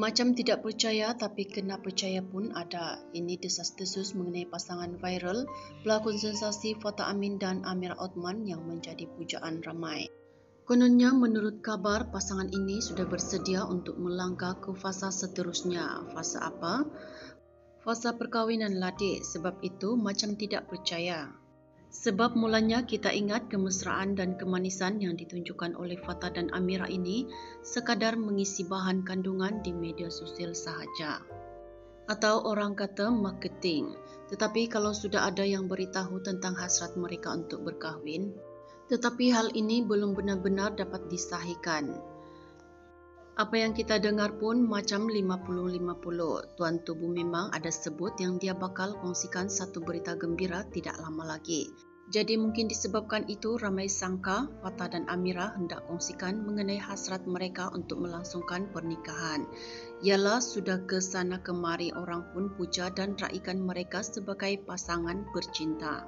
Macam tidak percaya tapi kena percaya pun ada. Ini desas-desus mengenai pasangan viral pelakon sensasi Fatah Amin dan Amira Othman yang menjadi pujaan ramai. Kononnya menurut kabar pasangan ini sudah bersedia untuk melangkah ke fasa seterusnya. Fasa apa? Fasa perkahwinan ladek. Sebab itu macam tidak percaya. Sebab mulanya kita ingat kemesraan dan kemanisan yang ditunjukkan oleh Fatah dan Amira ini sekadar mengisi bahan kandungan di media sosial sahaja. Atau orang kata marketing. Tetapi kalau sudah ada yang beritahu tentang hasrat mereka untuk berkahwin, tetapi hal ini belum benar-benar dapat disahihkan. Apa yang kita dengar pun macam 50-50. Tuan Tubu memang ada sebut yang dia bakal kongsikan satu berita gembira tidak lama lagi. Jadi mungkin disebabkan itu ramai sangka Fatah dan Amira hendak kongsikan mengenai hasrat mereka untuk melangsungkan pernikahan. Ialah sudah ke sana kemari orang pun puja dan raikan mereka sebagai pasangan bercinta.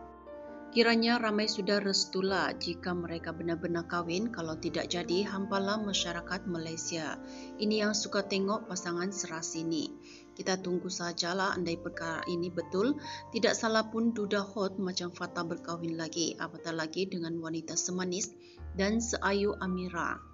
Kiranya ramai sudah restulah jika mereka benar-benar kahwin, kalau tidak jadi hampalah masyarakat Malaysia. Ini yang suka tengok pasangan serasini. Kita tunggu sajalah andai perkara ini betul. Tidak salah pun duda hot macam Fatah berkahwin lagi, apatah lagi dengan wanita semanis dan seayu Amira.